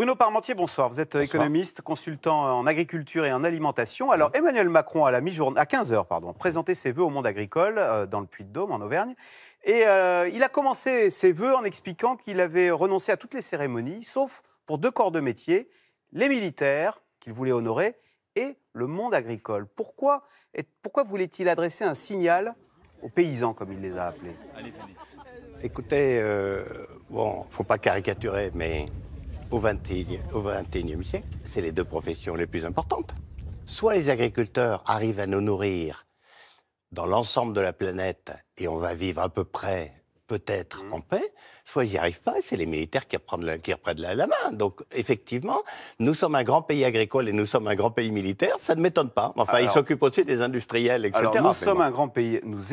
Bruno Parmentier, bonsoir. Vous êtes économiste, consultant en agriculture et en alimentation. Alors, Emmanuel Macron, à 15h, présenté ses vœux au monde agricole dans le Puy-de-Dôme, en Auvergne. Et il a commencé ses vœux en expliquant qu'il avait renoncé à toutes les cérémonies, sauf pour deux corps de métier, les militaires, qu'il voulait honorer, et le monde agricole. Pourquoi voulait-il adresser un signal aux paysans, comme il les a appelés? Écoutez, bon, faut pas caricaturer, mais au XXIe siècle, c'est les deux professions les plus importantes. Soit les agriculteurs arrivent à nous nourrir dans l'ensemble de la planète et on va vivre à peu près, peut-être, en paix, soit ils n'y arrivent pas et c'est les militaires qui reprennent la main. Donc, effectivement, nous sommes un grand pays agricole et nous sommes un grand pays militaire, ça ne m'étonne pas. Enfin, ils s'occupent aussi des industriels, etc. Alors, nous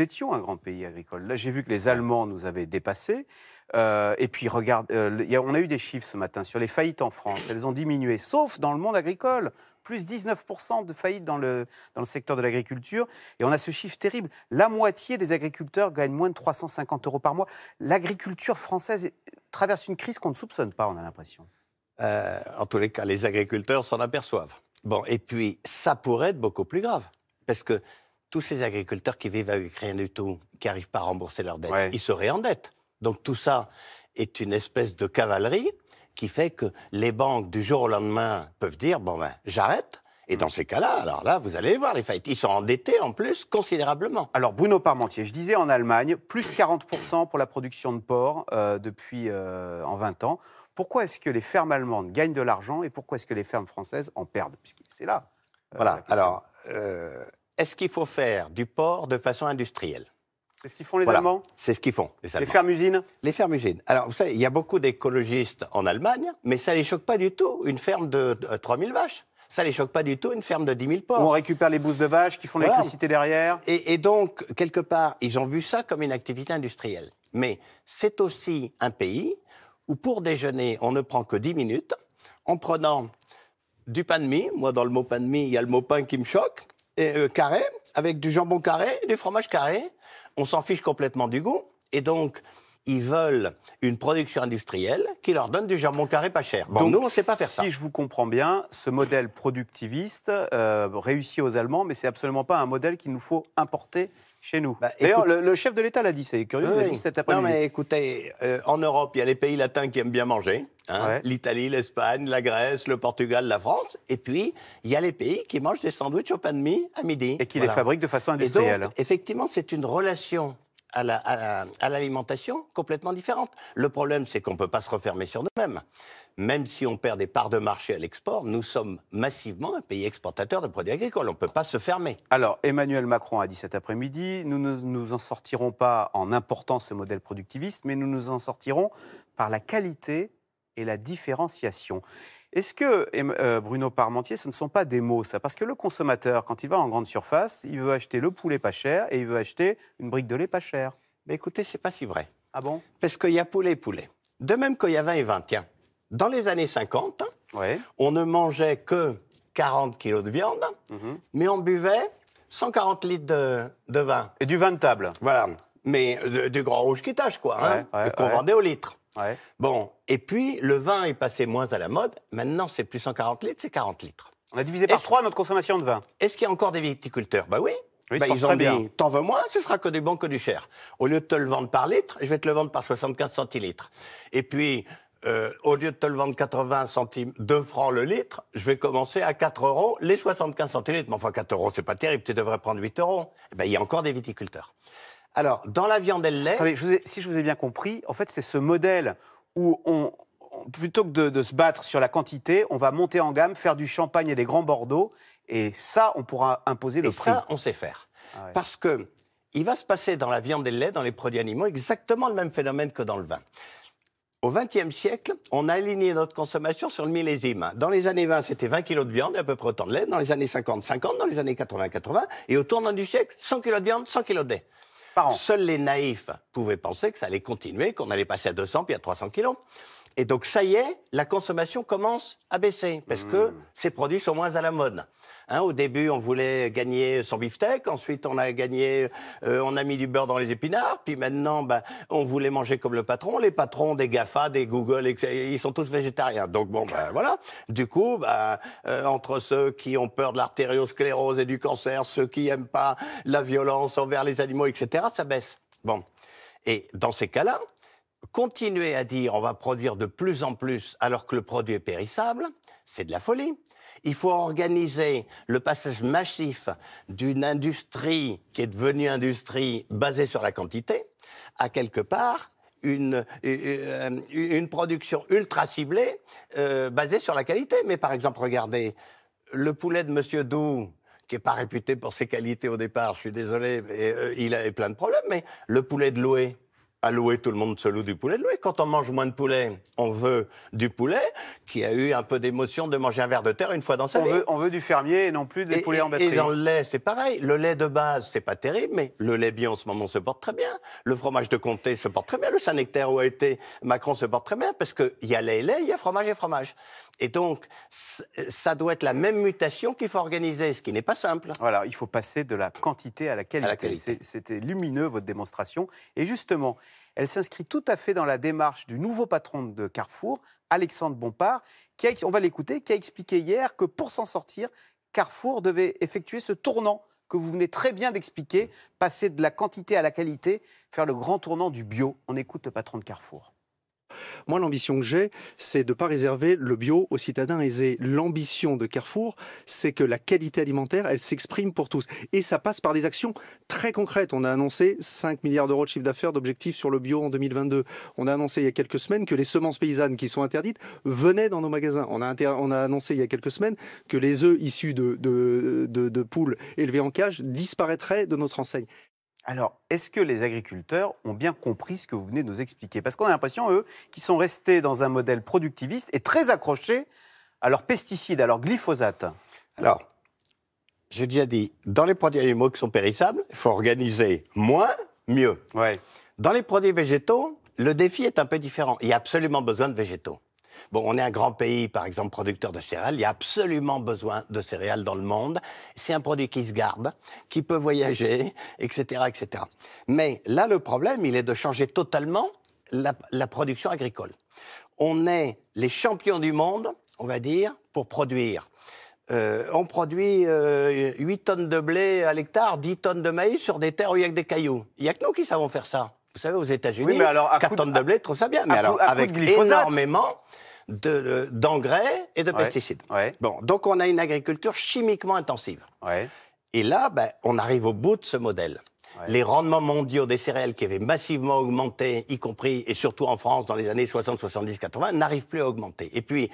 étions un grand pays agricole. Là, j'ai vu que les Allemands nous avaient dépassés. Et puis, regarde, on a eu des chiffres ce matin sur les faillites en France. Elles ont diminué, sauf dans le monde agricole. Plus 19% de faillites dans le secteur de l'agriculture. Et on a ce chiffre terrible. La moitié des agriculteurs gagnent moins de 350 € par mois. L'agriculture française traverse une crise qu'on ne soupçonne pas, on a l'impression. En tous les cas, les agriculteurs s'en aperçoivent. Bon, et puis, ça pourrait être beaucoup plus grave. Parce que tous ces agriculteurs qui vivent avec rien du tout, qui n'arrivent pas à rembourser leurs dettes, ils seraient en dette. Donc tout ça est une espèce de cavalerie qui fait que les banques, du jour au lendemain, peuvent dire « bon ben, j'arrête ». Et dans ces cas-là, alors là, vous allez voir les faillites. Ils sont endettés, en plus, considérablement. Alors, Bruno Parmentier, je disais en Allemagne, plus 40% pour la production de porc depuis en 20 ans. Pourquoi est-ce que les fermes allemandes gagnent de l'argent et pourquoi est-ce que les fermes françaises en perdent? C'est là. Voilà. Alors, est-ce qu'il faut faire du porc de façon industrielle? C'est ce qu'ils font les Allemands? C'est ce qu'ils font, les Allemands. Les fermes-usines? Les fermes-usines. Alors, vous savez, il y a beaucoup d'écologistes en Allemagne, mais ça ne les choque pas du tout. Une ferme de 3000 vaches, ça ne les choque pas du tout. Une ferme de 10 000 porcs. Où on récupère les bousses de vaches qui font l'électricité derrière. Et donc, quelque part, ils ont vu ça comme une activité industrielle. Mais c'est aussi un pays où, pour déjeuner, on ne prend que 10 minutes, en prenant du pain de mie. Moi, dans le mot pain de mie, il y a le mot pain qui me choque, et carré, avec du jambon carré, du fromage carré. On s'en fiche complètement du goût. Et donc, ils veulent une production industrielle qui leur donne du jambon carré pas cher. Bon, donc, nous, on ne sait pas faire ça. Si je vous comprends bien, ce modèle productiviste réussit aux Allemands, mais ce n'est absolument pas un modèle qu'il nous faut importer chez nous. D'ailleurs, le chef de l'État l'a dit, c'est curieux, il l'a dit cet après-midi. Non, mais écoutez, en Europe, il y a les pays latins qui aiment bien manger. Hein, l'Italie, l'Espagne, la Grèce, le Portugal, la France. Et puis, il y a les pays qui mangent des sandwichs au pain de mie à midi. Et qui les fabriquent de façon industrielle. Et donc, effectivement, c'est une relation à l'alimentation complètement différente. Le problème, c'est qu'on ne peut pas se refermer sur nous-mêmes. Même si on perd des parts de marché à l'export, nous sommes massivement un pays exportateur de produits agricoles. On ne peut pas se fermer. Alors, Emmanuel Macron a dit cet après-midi, nous ne nous en sortirons pas en important ce modèle productiviste, mais nous nous en sortirons par la qualité et la différenciation. Est-ce que, Bruno Parmentier, ce ne sont pas des mots, ça? Parce que le consommateur, quand il va en grande surface, il veut acheter le poulet pas cher et il veut acheter une brique de lait pas chère. Mais écoutez, c'est pas si vrai. Ah bon? Parce qu'il y a poulet et poulet. De même qu'il y a vin et vin. Tiens, dans les années 50, on ne mangeait que 40 kilos de viande, mais on buvait 140 litres de vin. Et du vin de table. Voilà, mais du grand rouge qui tâche, quoi, qu'on vendait au litre. Bon, et puis le vin est passé moins à la mode. Maintenant, c'est plus 140 litres, c'est 40 litres. On a divisé par 3 notre consommation de vin. Est-ce qu'il y a encore des viticulteurs? Ben oui. Ils ont dit, t'en veux moins, ce sera que du bon, que du cher. Au lieu de te le vendre par litre, je vais te le vendre par 75 centilitres. Et puis, au lieu de te le vendre 80 centimes, 2 francs le litre, je vais commencer à 4 € les 75 centilitres. Mais enfin, 4 €, c'est pas terrible, tu devrais prendre 8 €. Eh ben, il y a encore des viticulteurs. Alors, dans la viande et le lait... Attendez, si je vous ai bien compris, en fait, c'est ce modèle où plutôt que de se battre sur la quantité, on va monter en gamme, faire du champagne et des grands Bordeaux, et ça, on pourra imposer le prix. Et ça, on sait faire. Parce que il va se passer dans la viande et le lait, dans les produits animaux, exactement le même phénomène que dans le vin. Au XXe siècle, on a aligné notre consommation sur le millésime. Dans les années 20, c'était 20 kilos de viande et à peu près autant de lait. Dans les années 50, 50. Dans les années 80, 80. Et au tournant du siècle, 100 kilos de viande, 100 kilos de lait. Seuls les naïfs pouvaient penser que ça allait continuer, qu'on allait passer à 200 puis à 300 kilos. Et donc, ça y est, la consommation commence à baisser parce que ces produits sont moins à la mode. Hein, au début, on voulait gagner son beefsteak. Ensuite, on a mis du beurre dans les épinards. Puis maintenant, on voulait manger comme le patron. Les patrons des GAFA, des Google, ils sont tous végétariens. Donc bon, voilà. Du coup, entre ceux qui ont peur de l'artériosclérose et du cancer, ceux qui aiment pas la violence envers les animaux, etc., ça baisse. Bon. Et dans ces cas-là, continuer à dire on va produire de plus en plus alors que le produit est périssable, c'est de la folie. Il faut organiser le passage massif d'une industrie qui est devenue industrie basée sur la quantité à quelque part une production ultra ciblée basée sur la qualité. Mais par exemple, regardez, le poulet de Monsieur Doux, qui n'est pas réputé pour ses qualités au départ, je suis désolé, il avait plein de problèmes, mais le poulet de Loué, à Loué, tout le monde se loue du poulet de Loué. Quand on mange moins de poulet, on veut du poulet qui a eu un peu d'émotion de manger un ver de terre une fois dans sa vie. On veut du fermier et non plus des poulets en batterie. Et dans le lait, c'est pareil. Le lait de base, c'est pas terrible, mais le lait bio en ce moment se porte très bien. Le fromage de comté se porte très bien. Le Saint-Nectaire où a été Macron se porte très bien parce qu'il y a lait et lait, il y a fromage et fromage. Et donc, ça doit être la même mutation qu'il faut organiser, ce qui n'est pas simple. Voilà, il faut passer de la quantité à la qualité. C'était lumineux, votre démonstration. Et justement, elle s'inscrit tout à fait dans la démarche du nouveau patron de Carrefour, Alexandre Bompard, on va l'écouter, qui a expliqué hier que pour s'en sortir, Carrefour devait effectuer ce tournant que vous venez très bien d'expliquer, passer de la quantité à la qualité, faire le grand tournant du bio. On écoute le patron de Carrefour. Moi, l'ambition que j'ai, c'est de ne pas réserver le bio aux citadins aisés. L'ambition de Carrefour, c'est que la qualité alimentaire, elle s'exprime pour tous. Et ça passe par des actions très concrètes. On a annoncé 5 milliards d'euros de chiffre d'affaires d'objectifs sur le bio en 2022. On a annoncé il y a quelques semaines que les semences paysannes qui sont interdites venaient dans nos magasins. On a annoncé il y a quelques semaines que les œufs issus de poules élevées en cage disparaîtraient de notre enseigne. Alors, est-ce que les agriculteurs ont bien compris ce que vous venez de nous expliquer? Parce qu'on a l'impression, eux, qu'ils sont restés dans un modèle productiviste et très accrochés à leurs pesticides, à leur glyphosate. Alors, j'ai déjà dit, dans les produits animaux qui sont périssables, il faut organiser moins, mieux. Ouais. Dans les produits végétaux, le défi est un peu différent. Il y a absolument besoin de végétaux. Bon, on est un grand pays, par exemple, producteur de céréales. Il y a absolument besoin de céréales dans le monde. C'est un produit qui se garde, qui peut voyager, etc., etc. Mais là, le problème, il est de changer totalement la production agricole. On est les champions du monde, on va dire, pour produire. On produit 8 tonnes de blé à l'hectare, 10 tonnes de maïs sur des terres où il n'y a que des cailloux. Il n'y a que nous qui savons faire ça. Vous savez, aux États-Unis, 4 tonnes de blé, trop ça bien. Mais alors, avec énormément d'engrais et de pesticides. Ouais. Bon, donc on a une agriculture chimiquement intensive. Ouais. Et là, on arrive au bout de ce modèle. Ouais. Les rendements mondiaux des céréales qui avaient massivement augmenté, y compris et surtout en France dans les années 60, 70, 80, n'arrivent plus à augmenter. Et puis,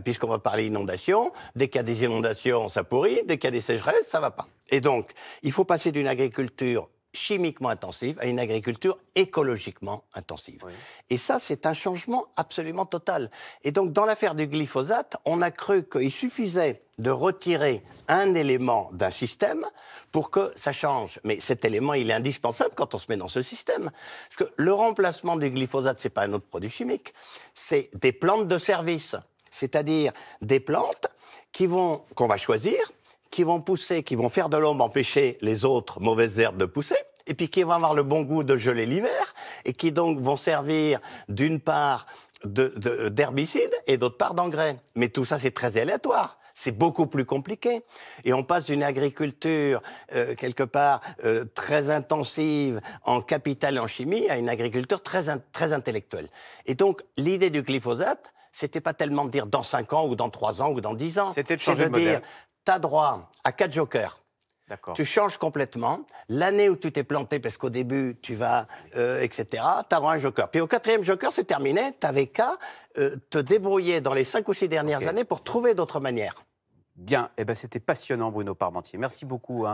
puisqu'on va parler inondations, dès qu'il y a des inondations, ça pourrit, dès qu'il y a des sécheresses, ça va pas. Et donc, il faut passer d'une agriculture chimiquement intensive à une agriculture écologiquement intensive. Oui. Et ça, c'est un changement absolument total. Et donc, dans l'affaire du glyphosate, on a cru qu'il suffisait de retirer un élément d'un système pour que ça change. Mais cet élément, il est indispensable quand on se met dans ce système. Parce que le remplacement du glyphosate, c'est pas un autre produit chimique, c'est des plantes de service. C'est-à-dire des plantes qu'on va choisir, qui vont pousser, qui vont faire de l'ombre, empêcher les autres mauvaises herbes de pousser, et puis qui vont avoir le bon goût de geler l'hiver, et qui donc vont servir d'une part d'herbicides et d'autre part d'engrais. Mais tout ça, c'est très aléatoire. C'est beaucoup plus compliqué. Et on passe d'une agriculture, quelque part, très intensive en capital et en chimie, à une agriculture très intellectuelle. Et donc, l'idée du glyphosate, c'était pas tellement de dire dans 5 ans, ou dans 3 ans, ou dans 10 ans. C'était de changer de modèle. Tu as droit à 4 jokers. D'accord. Tu changes complètement. L'année où tu t'es planté, parce qu'au début, tu vas, etc., tu as droit à un joker. Puis au 4e joker, c'est terminé. Tu n'avais qu'à te débrouiller dans les 5 ou 6 dernières années pour trouver d'autres manières. Bien, c'était passionnant, Bruno Parmentier. Merci beaucoup,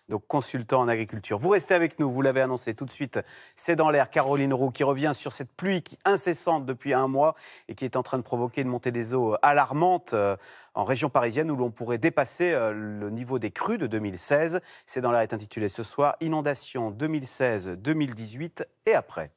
donc consultant en agriculture. Vous restez avec nous, vous l'avez annoncé tout de suite. C'est dans l'air, Caroline Roux qui revient sur cette pluie incessante depuis un mois et qui est en train de provoquer une montée des eaux alarmante en région parisienne où l'on pourrait dépasser le niveau des crues de 2016. C'est dans l'air est intitulé ce soir « Inondation 2016-2018 et après ».